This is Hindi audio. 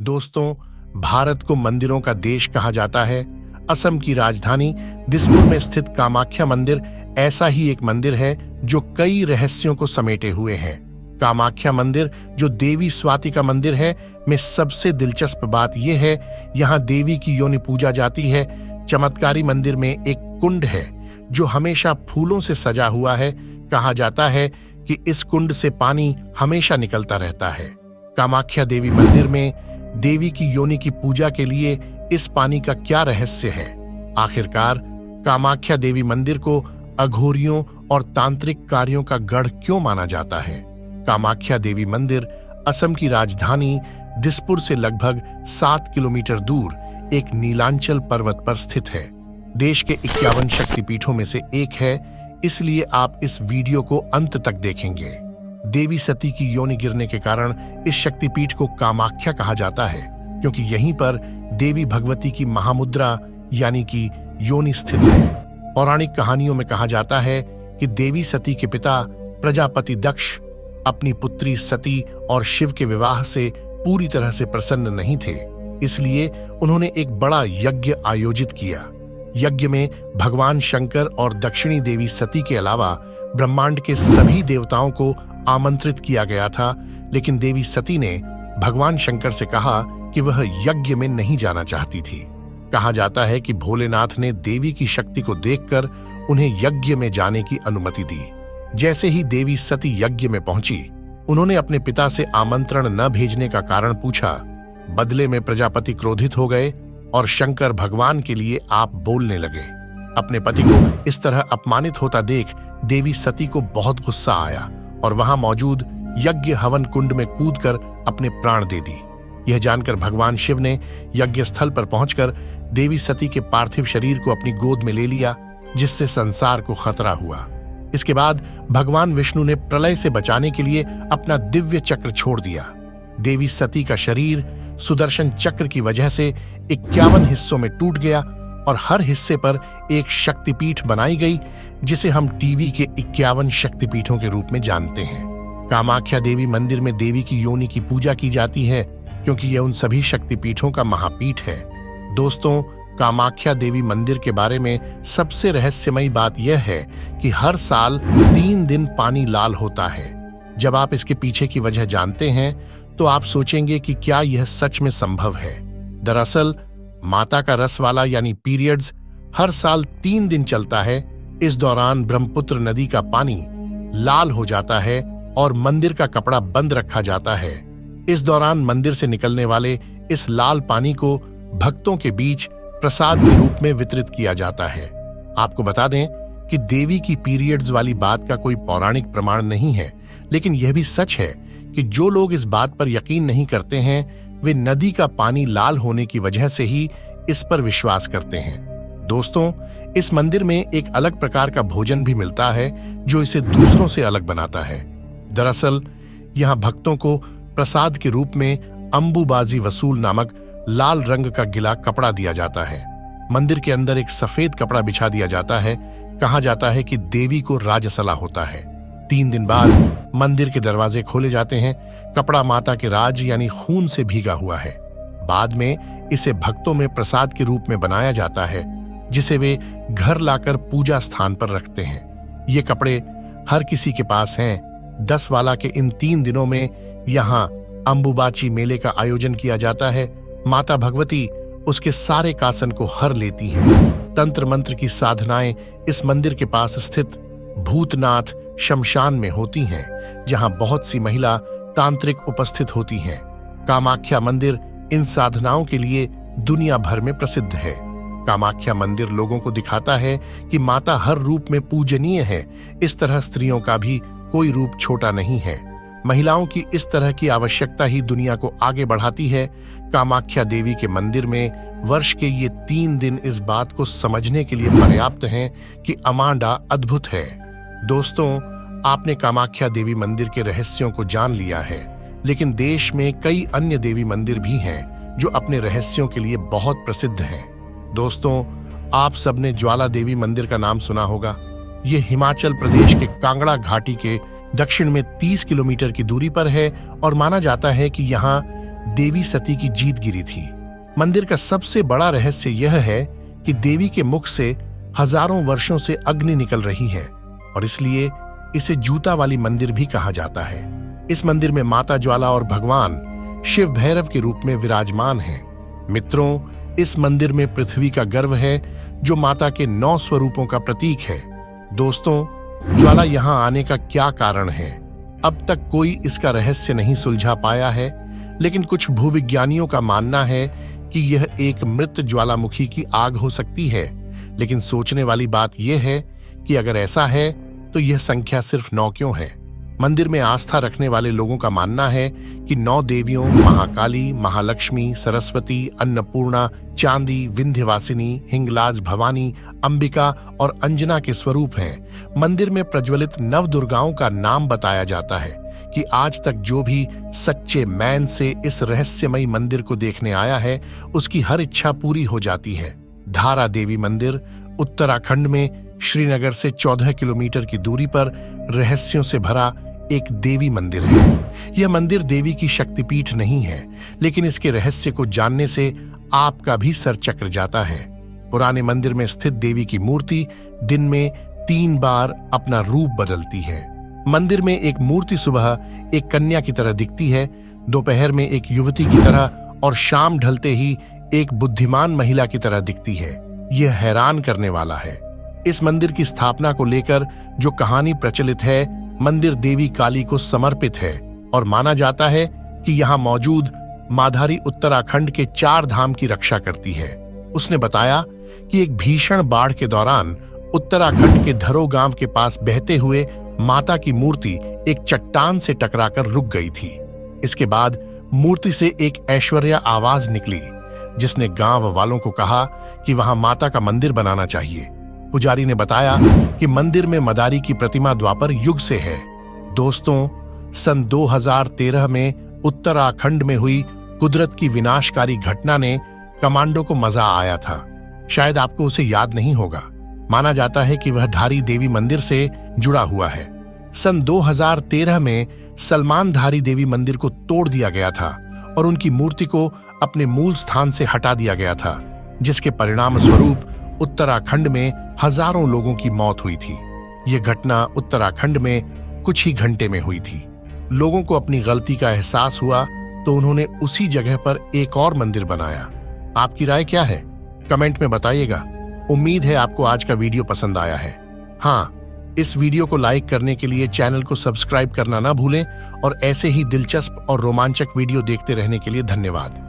दोस्तों, भारत को मंदिरों का देश कहा जाता है। असम की राजधानी दिसपुर में स्थित कामाख्या मंदिर ऐसा ही एक मंदिर है जो कई रहस्यों को समेटे हुए है। कामाख्या मंदिर, जो देवी स्वाति का मंदिर है, में सबसे दिलचस्प बात यह है यहाँ देवी की योनि पूजा जाती है। चमत्कारी मंदिर में एक कुंड है जो हमेशा फूलों से सजा हुआ है। कहा जाता है कि इस कुंड से पानी हमेशा निकलता रहता है। कामाख्या देवी मंदिर में देवी की योनि की पूजा के लिए इस पानी का क्या रहस्य है? आखिरकार कामाख्या देवी मंदिर को अघोरियों और तांत्रिक कार्यों का गढ़ क्यों माना जाता है? कामाख्या देवी मंदिर असम की राजधानी दिसपुर से लगभग 7 किलोमीटर दूर एक नीलांचल पर्वत पर स्थित है। देश के 51 शक्तिपीठों में से एक है, इसलिए आप इस वीडियो को अंत तक देखेंगे। देवी सती की योनि गिरने के कारण इस शक्तिपीठ को कामाख्या कहा जाता है, क्योंकि यहीं पर देवी भगवती की महामुद्रा यानी कि योनि स्थित है। पौराणिक कहानियों में कहा जाता है कि देवी सती के पिता प्रजापति दक्ष अपनी पुत्री सती और शिव के विवाह से पूरी तरह से प्रसन्न नहीं थे, इसलिए उन्होंने एक बड़ा यज्ञ आयोजित किया। यज्ञ में भगवान शंकर और दक्षिणी देवी सती के अलावा ब्रह्मांड के सभी देवताओं को आमंत्रित किया गया था, लेकिन देवी सती ने भगवान शंकर से कहा कि वह यज्ञ में नहीं जाना चाहती थी। कहा जाता है कि भोलेनाथ ने देवी की शक्ति को देखकर उन्हें यज्ञ में जाने की अनुमति दी। जैसे ही देवी सती यज्ञ में पहुंची, उन्होंने अपने पिता से आमंत्रण न भेजने का कारण पूछा। बदले में प्रजापति क्रोधित हो गए और शंकर भगवान के लिए आप बोलने लगे। अपने पति को इस तरह अपमानित होता देख देवी सती को बहुत गुस्सा आया और वहां मौजूद यज्ञ हवन कुंड में कूदकर अपने प्राण दे दी। यह जानकर भगवान शिव ने यज्ञ स्थल पर पहुंचकर देवी सती के पार्थिव शरीर को अपनी गोद में ले लिया, जिससे संसार को खतरा हुआ। इसके बाद भगवान विष्णु ने प्रलय से बचाने के लिए अपना दिव्य चक्र छोड़ दिया। देवी सती का शरीर सुदर्शन चक्र की वजह से 51 हिस्सों में टूट गया और हर हिस्से पर एक शक्तिपीठ बनाई गई, जिसे हम टीवी के 51 शक्तिपीठों के रूप में जानते हैं। कामाख्या देवी मंदिर में देवी की योनि की पूजा की जाती है, क्योंकि यह उन सभी शक्तिपीठों का महापीठ है। दोस्तों, कामाख्या देवी मंदिर के बारे में सबसे रहस्यमयी बात यह है कि हर साल 3 दिन पानी लाल होता है। जब आप इसके पीछे की वजह जानते हैं तो आप सोचेंगे कि क्या यह सच में संभव है। दरअसल माता का रस वाला यानी पीरियड्स हर साल 3 दिन चलता है। इस दौरान ब्रह्मपुत्र नदी का पानी लाल हो जाता है और मंदिर का कपड़ा बंद रखा जाता है। इस दौरान मंदिर से निकलने वाले इस लाल पानी को भक्तों के बीच प्रसाद के रूप में वितरित किया जाता है। आपको बता दें कि देवी की पीरियड्स वाली बात का कोई पौराणिक प्रमाण नहीं है, लेकिन यह भी सच है कि जो लोग इस बात पर यकीन नहीं करते हैं, वे नदी का पानी लाल होने की वजह से ही इस पर विश्वास करते हैं। दोस्तों, इस मंदिर में एक अलग प्रकार का भोजन भी मिलता है जो इसे दूसरों से अलग बनाता है। दरअसल यहाँ भक्तों को प्रसाद के रूप में अंबुबाजी वसूल नामक लाल रंग का गिला कपड़ा दिया जाता है। मंदिर के अंदर एक सफेद कपड़ा बिछा दिया जाता है। कहा जाता है कि देवी को राजसला होता है। 3 दिन बाद मंदिर के दरवाजे खोले जाते हैं। कपड़ा माता के राज यानी खून से भीगा हुआ है। बाद में इसे भक्तों में प्रसाद के रूप में बनाया जाता है, जिसे वे घर लाकर पूजा स्थान पर रखते हैं। ये कपड़े हर किसी के पास हैं। 10 वाला के इन 3 दिनों में यहाँ अंबुबाची मेले का आयोजन किया जाता है। माता भगवती उसके सारे कासन को हर लेती हैं। तंत्र मंत्र की साधनाएं इस मंदिर के पास स्थित भूतनाथ शमशान में होती हैं, जहां बहुत सी महिला तांत्रिक उपस्थित होती हैं। कामाख्या मंदिर इन साधनाओं के लिए दुनिया भर में प्रसिद्ध है। कामाख्या मंदिर लोगों को दिखाता है कि माता हर रूप में पूजनीय है। इस तरह स्त्रियों का भी कोई रूप छोटा नहीं है। महिलाओं की इस तरह की आवश्यकता ही दुनिया को आगे बढ़ाती है। कामाख्या देवी के मंदिर में वर्ष के ये 3 दिन इस बात को समझने के लिए पर्याप्त हैं कि अमांडा अद्भुत है। दोस्तों, आपने कामाख्या देवी मंदिर के रहस्यों को जान लिया है, लेकिन देश में कई अन्य देवी मंदिर भी हैं जो अपने रहस्यों के लिए बहुत प्रसिद्ध हैं। दोस्तों, आप सबने ज्वाला देवी मंदिर का नाम सुना होगा। ये हिमाचल प्रदेश के कांगड़ा घाटी के दक्षिण में 30 किलोमीटर की दूरी पर है और माना जाता है कि यहाँ देवी सती की जीत गिरी थी। मंदिर का सबसे बड़ा रहस्य यह है कि देवी के मुख से हजारों वर्षों से अग्नि निकल रही है और इसलिए इसे जूता वाली मंदिर भी कहा जाता है। इस मंदिर में माता ज्वाला और भगवान शिव भैरव के रूप में विराजमान हैं। मित्रों, इस मंदिर में पृथ्वी का गर्व है जो माता के 9 स्वरूपों का प्रतीक है। दोस्तों, ज्वाला यहाँ आने का क्या कारण है? अब तक कोई इसका रहस्य नहीं सुलझा पाया है, लेकिन कुछ भूविज्ञानियों का मानना है कि यह एक मृत ज्वालामुखी की आग हो सकती है। लेकिन सोचने वाली बात यह है कि अगर ऐसा है तो यह संख्या सिर्फ 9 क्यों है? मंदिर में आस्था रखने वाले लोगों का मानना है कि 9 देवियों महाकाली, महालक्ष्मी, सरस्वती, अन्नपूर्णा, चांदी, विंध्यवासिनी, हिंगलाज, भवानी, अंबिका और अंजना के स्वरूप हैं। मंदिर में प्रज्वलित नवदुर्गाओं का नाम बताया जाता है कि आज तक जो भी सच्चे मैन से इस रहस्यमयी मंदिर को देखने आया है, उसकी हर इच्छा पूरी हो जाती है। धारा देवी मंदिर उत्तराखंड में श्रीनगर से 14 किलोमीटर की दूरी पर रहस्यों से भरा एक देवी मंदिर है। यह मंदिर देवी की शक्तिपीठ नहीं है, लेकिन इसके रहस्य को जानने से आपका भी सर चक्र जाता है। पुराने मंदिर में स्थित देवी की मूर्ति दिन में 3 बार अपना रूप बदलती है। मंदिर में एक मूर्ति सुबह एक कन्या की तरह दिखती है, दोपहर में एक युवती की तरह और शाम ढलते ही एक बुद्धिमान महिला की तरह दिखती है। यह हैरान करने वाला है। इस मंदिर की स्थापना को लेकर जो कहानी प्रचलित है, मंदिर देवी काली को समर्पित है और माना जाता है कि यहाँ मौजूद माधारी उत्तराखंड के 4 धाम की रक्षा करती है। उसने बताया कि एक भीषण बाढ़ के दौरान उत्तराखंड के धरो गांव के पास बहते हुए माता की मूर्ति एक चट्टान से टकराकर रुक गई थी। इसके बाद मूर्ति से एक ऐश्वर्या आवाज निकली, जिसने गांव वालों को कहा कि वहां माता का मंदिर बनाना चाहिए। पुजारी ने बताया कि मंदिर में मदारी की प्रतिमा द्वापर युग से है। दोस्तों, सन 2013 में उत्तराखंड में हुई कुदरत की विनाशकारी घटना ने कमांडो को मजा आया था। शायद आपको उसे याद नहीं होगा। माना जाता है कि वह धारी देवी मंदिर से जुड़ा हुआ है। सन 2013 में सलमान धारी देवी मंदिर को तोड़ दिया गया था और उनकी मूर्ति को अपने मूल स्थान से हटा दिया गया था, जिसके परिणाम स्वरूप उत्तराखंड में हजारों लोगों की मौत हुई थी। यह घटना उत्तराखंड में कुछ ही घंटे में हुई थी। लोगों को अपनी गलती का एहसास हुआ तो उन्होंने उसी जगह पर एक और मंदिर बनाया। आपकी राय क्या है? कमेंट में बताइएगा। उम्मीद है आपको आज का वीडियो पसंद आया है। हाँ, इस वीडियो को लाइक करने के लिए चैनल को सब्सक्राइब करना ना भूलें और ऐसे ही दिलचस्प और रोमांचक वीडियो देखते रहने के लिए धन्यवाद।